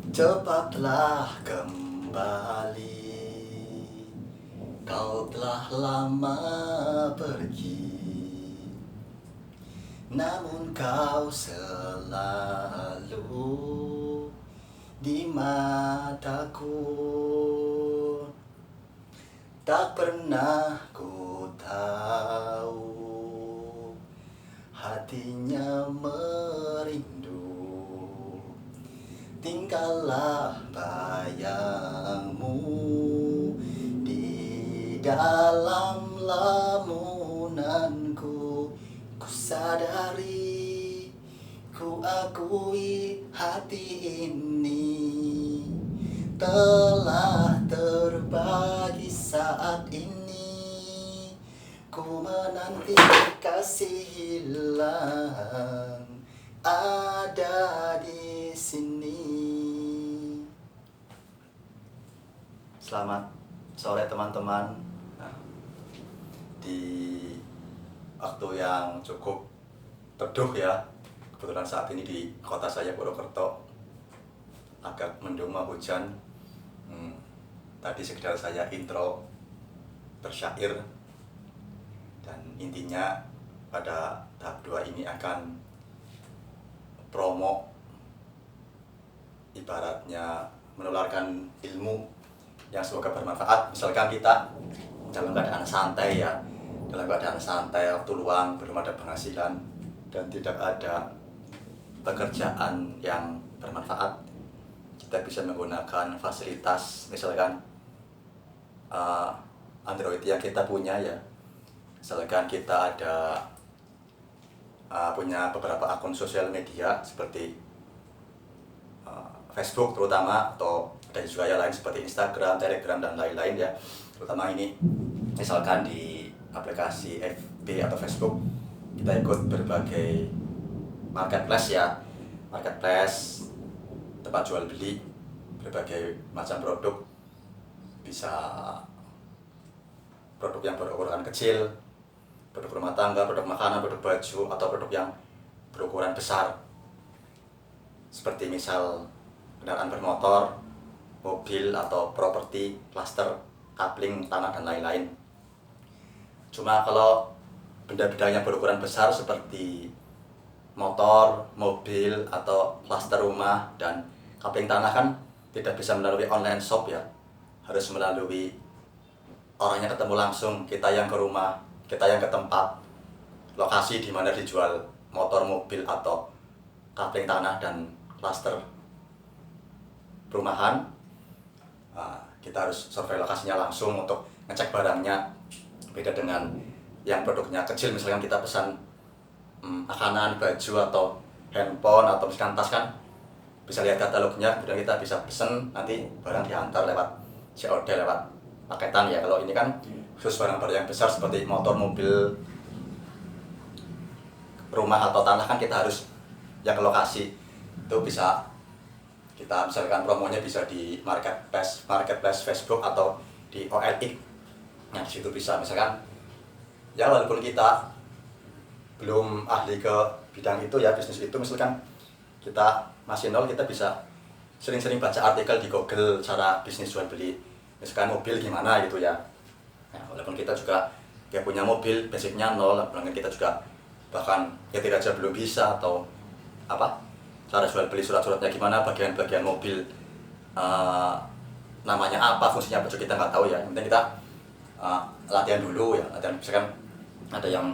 Cepatlah kembali, kau telah lama pergi, namun kau selalu di mataku. Tak pernah ku tahu hatinya merindu, tinggallah bayangmu di dalam lamunanku. Ku sadari, ku akui hati ini telah terbagi saat ini. Ku menanti kasih hilang ada di sini. Selamat sore teman-teman. Nah, di waktu yang cukup teduh ya, kebetulan saat ini di kota saya Purwokerto agak mendung mau hujan. Tadi sekedar saya intro bersyair, dan intinya pada tahap 2 ini akan promo, ibaratnya menularkan ilmu yang semoga bermanfaat. Misalkan kita dalam keadaan santai ya, dalam keadaan santai, waktu luang, belum ada penghasilan dan tidak ada pekerjaan yang bermanfaat, kita bisa menggunakan fasilitas misalkan Android yang kita punya ya. Misalkan kita ada punya beberapa akun sosial media seperti Facebook terutama, atau ada juga yang lain seperti Instagram, Telegram dan lain-lain ya. Terutama ini misalkan di aplikasi FB atau Facebook kita ikut berbagai marketplace ya, marketplace tempat jual beli berbagai macam produk, bisa produk yang berukuran kecil, produk rumah tangga, produk makanan, produk baju, atau produk yang berukuran besar seperti misal kendaraan bermotor, mobil, atau properti, klaster, kapling, tanah, dan lain-lain. Cuma kalau benda-benda yang berukuran besar seperti motor, mobil, atau klaster rumah dan kapling tanah kan tidak bisa melalui online shop ya, harus melalui orangnya ketemu langsung, kita yang ke rumah, kita yang ke tempat lokasi di mana dijual motor, mobil, atau kapling tanah dan klaster perumahan. Kita harus survei lokasinya langsung untuk ngecek barangnya. Beda dengan yang produknya kecil, misalkan kita pesan makanan, baju, atau handphone, atau misalkan tas kan bisa lihat katalognya, kemudian kita bisa pesen, nanti barang diantar lewat COD, lewat paketan ya. Kalau ini kan khusus barang-barang yang besar seperti motor, mobil, rumah, atau tanah kan kita harus yang ke lokasi. Itu bisa kita misalkan promonya bisa di marketplace Facebook atau di OLX. Nah, di situ bisa misalkan ya, walaupun kita belum ahli ke bidang itu ya, bisnis itu, misalkan kita masih nol, kita bisa sering-sering baca artikel di Google cara bisnis jual beli, misalkan mobil gimana gitu ya. Nah, walaupun kita juga ya punya mobil, basicnya nol, bahkan kita juga bahkan nyetir aja belum bisa, atau apa, cara jual beli surat-suratnya gimana, bagian-bagian mobil namanya apa, fungsinya apa juga kita nggak tahu ya. Yang penting kita latihan dulu ya, latihan. Misalkan ada yang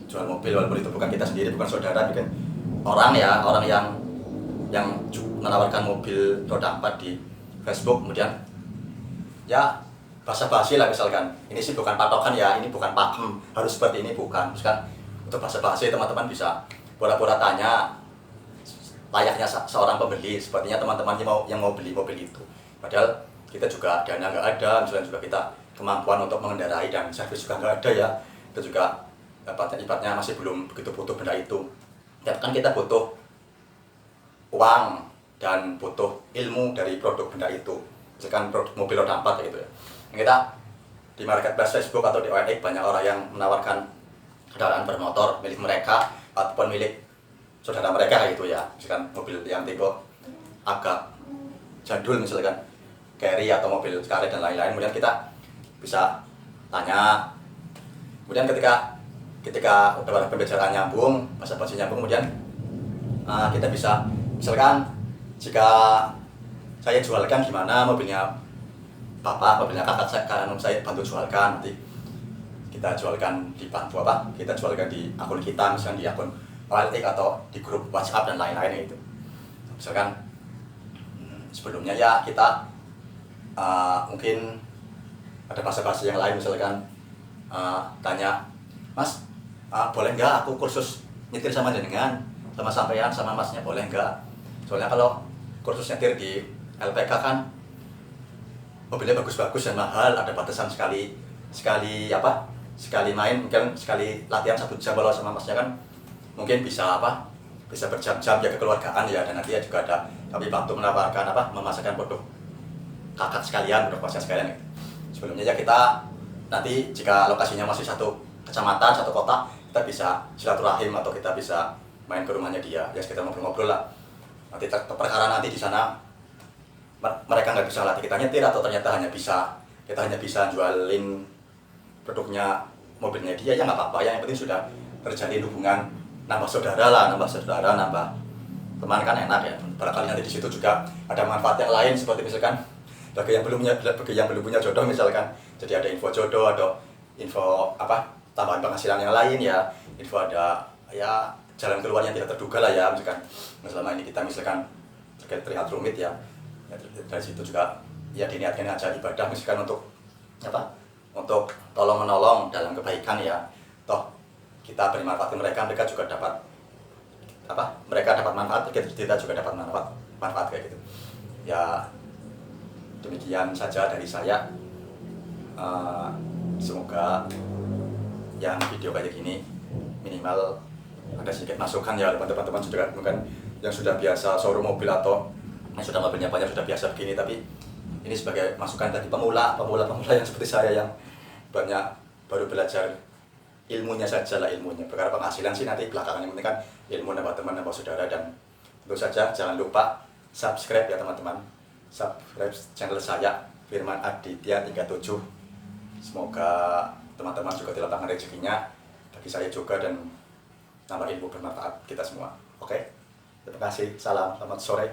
jual mobil, walaupun itu bukan kita sendiri, bukan saudara, mungkin orang ya, orang yang menawarkan mobil roda 4 di Facebook, kemudian ya basa-basi lah, misalkan ini sih bukan patokan ya, ini bukan pakem harus seperti ini, bukan. Misalkan untuk basa-basi teman-teman bisa pura-pura tanya layaknya seorang pembeli, sepertinya teman-teman yang mau beli mobil itu, padahal kita juga dana nggak ada, misalnya juga kita kemampuan untuk mengendarai dan servis juga nggak ada ya. Itu juga ibaratnya masih belum begitu butuh benda itu ya, kan kita butuh uang dan butuh ilmu dari produk benda itu, misalkan produk mobil roda 4 gitu ya. Kita di marketplace Facebook atau di OLX banyak orang yang menawarkan kendaraan bermotor milik mereka ataupun milik saudara mereka gitu ya, misalkan mobil yang tipe agak jadul misalkan carry atau mobil karet dan lain-lain, kemudian kita bisa tanya. Kemudian ketika udah pembicaraan nyambung, bahasa basi nyambung, kemudian kita bisa misalkan jika saya jualkan gimana mobilnya bapak, mobilnya kakak saya, karena saya bantu jualkan, nanti kita jualkan di bantu apa? Kita jualkan di akun kita, misalkan di akun OLX atau di grup WhatsApp dan lain-lain itu. Misalkan sebelumnya ya kita mungkin ada basa-basi yang lain, misalkan tanya, Mas, boleh nggak aku kursus nyetir sama jenengan, sama sampean, sama masnya, boleh nggak? Soalnya kalau kursus nyetir di LPK kan mobilnya bagus-bagus dan mahal, ada batasan sekali main, mungkin sekali latihan 1 jam. Kalau sama masnya kan mungkin bisa bisa berjam-jam, ya kekeluargaan ya, dan nanti ya juga ada kami bantu menawarkan memasarkan produk kakak sekalian, produk masnya sekalian gitu. Sebelumnya ya kita nanti jika lokasinya masih satu kecamatan, satu kota, kita bisa silaturahim atau kita bisa main ke rumahnya dia, ya kita ngobrol-ngobrol lah. Nanti perkara nanti di sana mereka nggak bisa latih kita nyetir, atau ternyata kita hanya bisa jualin produknya, mobilnya dia, ya nggak apa-apa ya, yang penting sudah terjalin hubungan, nambah saudara, nambah teman kan enak ya. Barangkali nanti di situ juga ada manfaat yang lain, seperti misalkan bagi yang belum punya jodoh misalkan, jadi ada info jodoh, ada info tambahan penghasilan yang lain ya, info ada ya jalan keluar yang tidak terduga lah ya, misalkan selama ini kita misalkan terlihat rumit ya, dari situ juga ya diniatkan aja ibadah, misalkan untuk untuk tolong menolong dalam kebaikan ya, toh kita beri manfaat ke mereka juga dapat mereka dapat manfaat, kita juga dapat manfaat kayak gitu ya. Demikian saja dari saya. Semoga yang video kayak gini minimal ada sedikit masukan ya buat teman-teman juga, mungkin yang sudah biasa showroom mobil atau yang sudah mobilnya banyak, sudah biasa begini, tapi ini sebagai masukan dari pemula yang seperti saya yang banyak baru belajar ilmunya saja lah, ilmunya. Perkara penghasilan sih nanti belakangan, yang penting kan ilmu, nambah teman, nambah saudara. Dan tentu saja jangan lupa subscribe ya teman-teman, subscribe channel saya Firman Aditya 37. Semoga teman-teman juga dilapangkan rezekinya, bagi saya juga, dan nambah ilmu bermanfaat kita semua. Oke, terima kasih, salam, selamat sore.